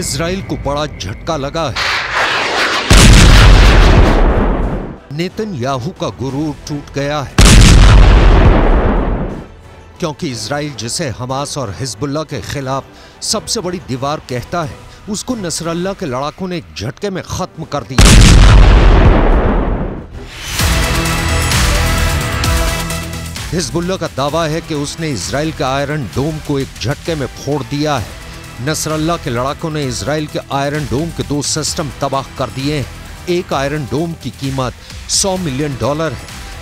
Israel को बड़ा झटका लगा है। नेतन्याहू का गुरूर टूट गया है, क्योंकि इजराइल जिसे हमास और हिजबुल्लाह के खिलाफ सबसे बड़ी दीवार कहता है, उसको नसरल्लाह के लड़ाकों ने एक झटके में खत्म कर दिया। हिजबुल्लाह का दावा है कि उसने इजराइल के आयरन डोम को एक झटके में फोड़ दिया है। नसरल्लाह के लड़ाकों ने इजराइल के आयरन डोम के 2 सिस्टम तबाह कर दिए हैं। एक आयरन डोम की कीमत $100 मिलियन है।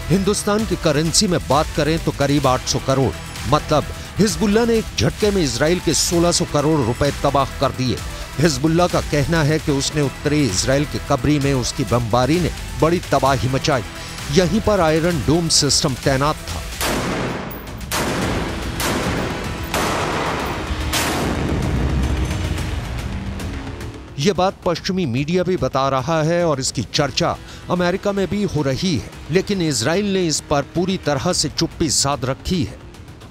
हिंदुस्तान की करेंसी में बात करें तो करीब 800 करोड़। मतलब हिजबुल्लाह ने एक झटके में इजराइल के 1600 करोड़ रुपए तबाह कर दिए। हिजबुल्लाह का कहना है कि उसने उत्तरी इजराइल के कब्री में उसकी बमबारी ने बड़ी तबाही मचाई। यहीं पर आयरन डोम सिस्टम तैनात था। यह बात पश्चिमी मीडिया भी बता रहा है और इसकी चर्चा अमेरिका में भी हो रही है, लेकिन इजराइल ने इस पर पूरी तरह से चुप्पी साध रखी है।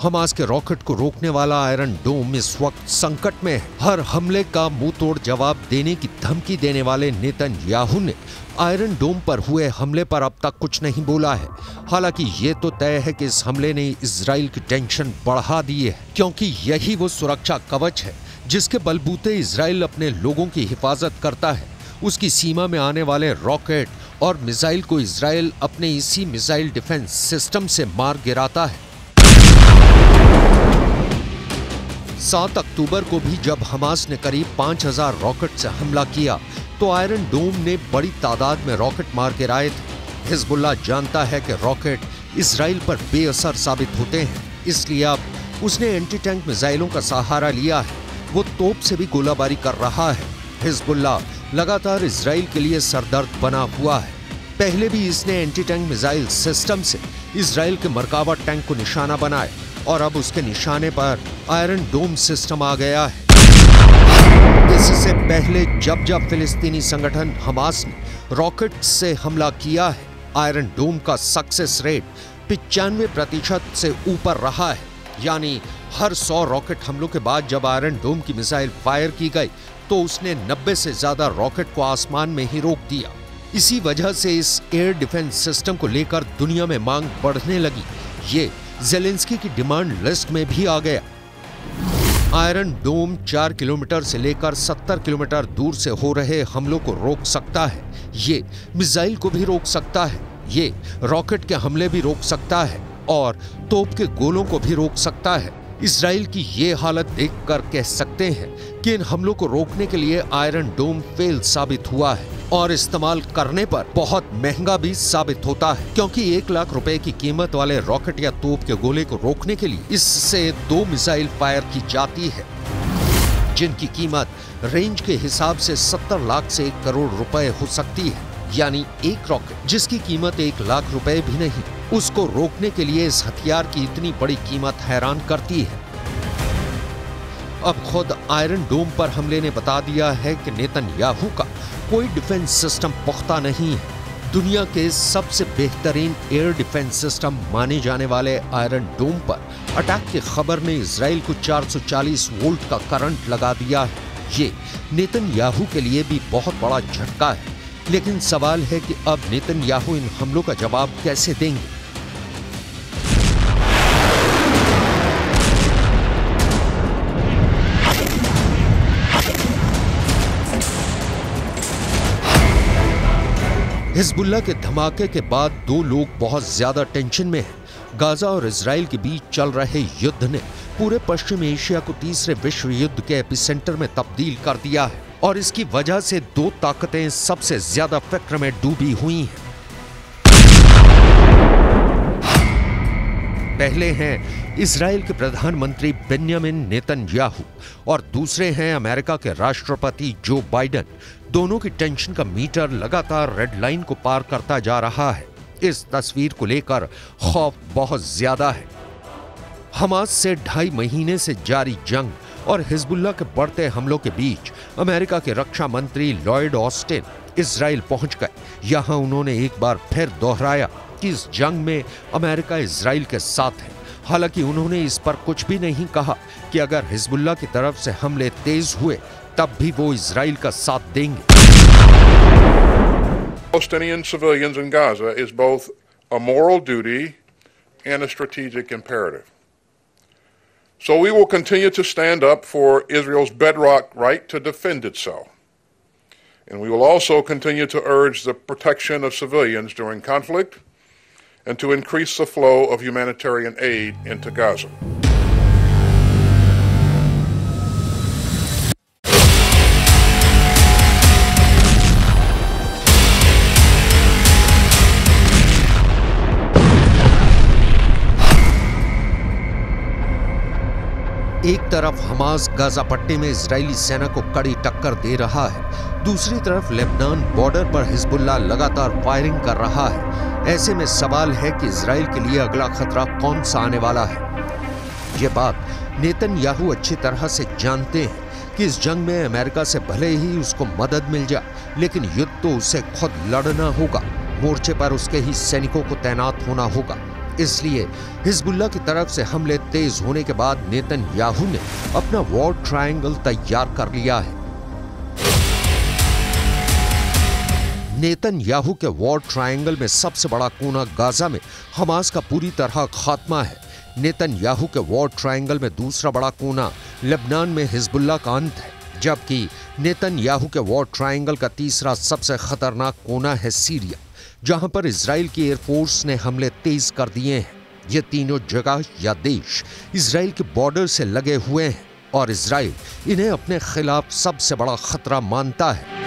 हमास के रॉकेट को रोकने वाला आयरन डोम इस वक्त संकट में है। हर हमले का मुंह तोड़ जवाब देने की धमकी देने वाले नेतन्याहू ने आयरन डोम पर हुए हमले पर अब तक कुछ नहीं बोला है। हालांकि ये तो तय है कि इस हमले ने इजराइल की टेंशन बढ़ा दी है, क्योंकि यही वो सुरक्षा कवच है जिसके बलबूते इजराइल अपने लोगों की हिफाजत करता है। उसकी सीमा में आने वाले रॉकेट और मिसाइल को इजराइल अपने इसी मिसाइल डिफेंस सिस्टम से मार गिराता है। 7 अक्टूबर को भी जब हमास ने करीब 5000 रॉकेट से हमला किया तो आयरन डोम ने बड़ी तादाद में रॉकेट मार गिराए थे। हिजबुल्लाह जानता है कि रॉकेट इजराइल पर बेअसर साबित होते हैं, इसलिए अब उसने एंटी टैंक मिसाइलों का सहारा लिया है। वो तोप से भी गोलाबारी कर रहा है। हिजबुल्लाह लगातार इजराइल के लिए सरदर्द बना हुआ है। पहले भी इसने एंटी टैंक मिसाइल सिस्टम से इजराइल के मरकाबा टैंक को निशाना बनाया और अब उसके निशाने पर आयरन डोम सिस्टम आ गया है। इससे पहले जब जब फिलिस्तीनी संगठन हमास ने रॉकेट से हमला किया है, आयरन डोम का सक्सेस रेट 95% से ऊपर रहा है। यानी हर 100 रॉकेट हमलों के बाद जब आयरन डोम की मिसाइल फायर की गई तो उसने 90 से ज्यादा रॉकेट को आसमान में ही रोक दिया। इसी वजह से इस एयर डिफेंस सिस्टम को लेकर दुनिया में मांग बढ़ने लगी। ये ज़ेलेंस्की की डिमांड लिस्ट में भी आ गया। आयरन डोम 4 किलोमीटर से लेकर 70 किलोमीटर दूर से हो रहे हमलों को रोक सकता है। ये मिसाइल को भी रोक सकता है, ये रॉकेट के हमले भी रोक सकता है और तोप के गोलों को भी रोक सकता है। इजराइल की ये हालत देखकर कह सकते हैं कि इन हमलों को रोकने के लिए आयरन डोम फेल साबित हुआ है और इस्तेमाल करने पर बहुत महंगा भी साबित होता है, क्योंकि 1 लाख रुपए की कीमत वाले रॉकेट या तोप के गोले को रोकने के लिए इससे 2 मिसाइल फायर की जाती है, जिनकी कीमत रेंज के हिसाब से 70 लाख से 1 करोड़ रुपए हो सकती है। यानी एक रॉकेट जिसकी कीमत 1 लाख रुपए भी नहीं, उसको रोकने के लिए इस हथियार की इतनी बड़ी कीमत हैरान करती है। अब खुद आयरन डोम पर हमले ने बता दिया है कि नेतन्याहू का कोई डिफेंस सिस्टम पुख्ता नहीं है। दुनिया के सबसे बेहतरीन एयर डिफेंस सिस्टम माने जाने वाले आयरन डोम पर अटैक की खबर ने इजराइल को 440 वोल्ट का करंट लगा दिया है। ये नेतन्याहू के लिए भी बहुत बड़ा झटका है। लेकिन सवाल है कि अब नेतन्याहू इन हमलों का जवाब कैसे देंगे। हिजबुल्लाह के धमाके के बाद 2 लोग बहुत ज्यादा टेंशन में हैं। गाजा और इजराइल के बीच चल रहे युद्ध ने पूरे पश्चिम एशिया को तीसरे विश्व युद्ध के एपिसेंटर में तब्दील कर दिया है और इसकी वजह से 2 ताकतें सबसे ज्यादा फिक्र में डूबी हुई हैं। पहले हैं इजराइल के प्रधानमंत्री बेंजामिन नेतन्याहू और दूसरे हैं अमेरिका के राष्ट्रपति जो बाइडेन। दोनों की टेंशन का मीटर लगातार रेड लाइन को पार करता जा रहा है। इस तस्वीर को लेकर खौफ बहुत ज्यादा है। हमास से 2.5 महीने से जारी जंग और हिजबुल्लाह के बढ़ते हमलों के बीच अमेरिका के रक्षा मंत्री लॉयड ऑस्टिन इजराइल पहुंच गए। यहां उन्होंने एक बार फिर दोहराया कि इस जंग में अमेरिका इजराइल के साथ है। हालांकि उन्होंने इस पर कुछ भी नहीं कहा कि अगर हिजबुल्लाह की तरफ से हमले तेज हुए तब भी वो इजराइल का साथ देंगे। Palestinian civilians in Gaza is both a moral duty and a strategic imperative. So we will continue to stand up for Israel's bedrock right to defend itself. And we will also continue to urge the protection of civilians during conflict and to increase the flow of humanitarian aid into Gaza. एक तरफ Hamas Gaza पट्टी में Israeli सेना को कड़ी टक्कर दे रहा है, दूसरी तरफ लेबनान बॉर्डर पर हिजबुल्लाह लगातार फायरिंग कर रहा है। ऐसे में सवाल है कि इजराइल के लिए अगला खतरा कौन सा आने वाला है। ये बात नेतन्याहू अच्छी तरह से जानते हैं कि इस जंग में अमेरिका से भले ही उसको मदद मिल जाए, लेकिन युद्ध तो उसे खुद लड़ना होगा। मोर्चे पर उसके ही सैनिकों को तैनात होना होगा। इसलिए हिजबुल्लाह की तरफ से हमले तेज होने के बाद नेतन्याहू ने अपना वॉर ट्रायंगल तैयार कर लिया है। नेतन्याहू के वॉर ट्रायंगल में सबसे बड़ा कोना गाजा में हमास का पूरी तरह खात्मा है। नेतन्याहू के वॉर ट्रायंगल में दूसरा बड़ा कोना लेबनान में हिजबुल्लाह का अंत है, जबकि नेतन्याहू के वॉर ट्रायंगल का तीसरा सबसे खतरनाक कोना है सीरिया, जहां पर इजराइल की एयरफोर्स ने हमले तेज कर दिए हैं। ये तीनों जगह या देश इजराइल के बॉर्डर से लगे हुए हैं और इजराइल इन्हें अपने खिलाफ सबसे बड़ा खतरा मानता है।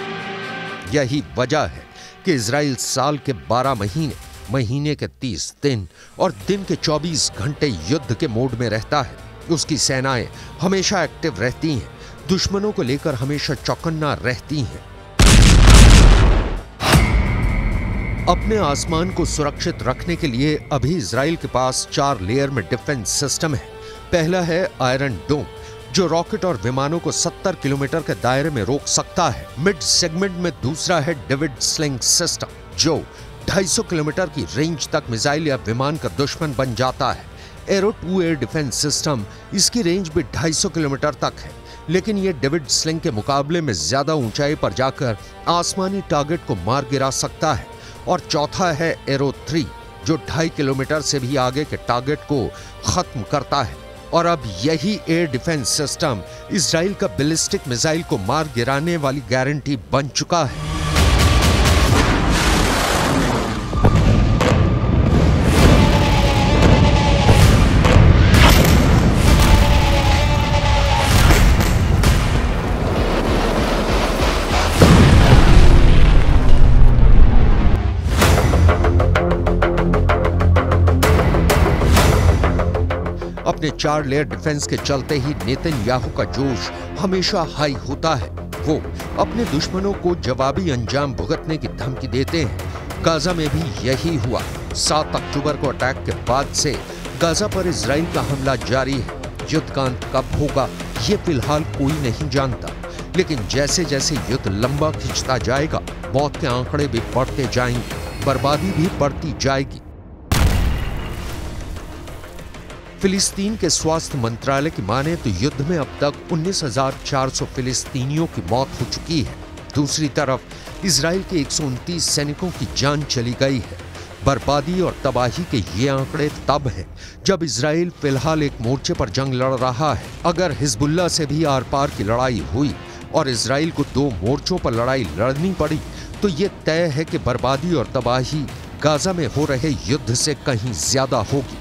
यही वजह है कि इजराइल साल के 12 महीने, महीने के 30 दिन और दिन के 24 घंटे युद्ध के मोड में रहता है। उसकी सेनाएं हमेशा एक्टिव रहती हैं, दुश्मनों को लेकर हमेशा चौकन्ना रहती हैं। अपने आसमान को सुरक्षित रखने के लिए अभी इजराइल के पास 4 लेयर में डिफेंस सिस्टम है। पहला है आयरन डोम, जो रॉकेट और विमानों को 70 किलोमीटर के दायरे में रोक सकता है। मिड सेगमेंट में दूसरा है डेविड स्लिंग सिस्टम, जो 250 किलोमीटर की रेंज तक मिसाइल या विमान का दुश्मन बन जाता है। एरो 2 एयर डिफेंस सिस्टम, इसकी रेंज भी 250 किलोमीटर तक है, लेकिन यह डेविड स्लिंग के मुकाबले में ज्यादा ऊंचाई पर जाकर आसमानी टारगेट को मार गिरा सकता है। और चौथा है एरो 3, जो 2.5 किलोमीटर से भी आगे के टारगेट को खत्म करता है। और अब यही एयर डिफेंस सिस्टम इजराइल का बैलिस्टिक मिसाइल को मार गिराने वाली गारंटी बन चुका है। अपने 4 लेयर डिफेंस के चलते ही नेतन्याहू का जोश हमेशा हाई होता है। वो अपने दुश्मनों को जवाबी अंजाम भुगतने की धमकी देते हैं। गाजा में भी यही हुआ। 7 अक्टूबर को अटैक के बाद से गाजा पर इजराइल का हमला जारी है। युद्ध का अंत कब होगा ये फिलहाल कोई नहीं जानता, लेकिन जैसे जैसे युद्ध लंबा खिंचता जाएगा, मौत के आंकड़े भी बढ़ते जाएंगे, बर्बादी भी बढ़ती जाएगी। फिलिस्तीन के स्वास्थ्य मंत्रालय की माने तो युद्ध में अब तक 19,400 फिलिस्तीनियों की मौत हो चुकी है। दूसरी तरफ इजराइल के 129 सैनिकों की जान चली गई है। बर्बादी और तबाही के ये आंकड़े तब हैं जब इजराइल फिलहाल एक मोर्चे पर जंग लड़ रहा है। अगर हिजबुल्लाह से भी आर पार की लड़ाई हुई और इजराइल को 2 मोर्चों पर लड़ाई लड़नी पड़ी, तो ये तय है कि बर्बादी और तबाही गाजा में हो रहे युद्ध से कहीं ज्यादा होगी।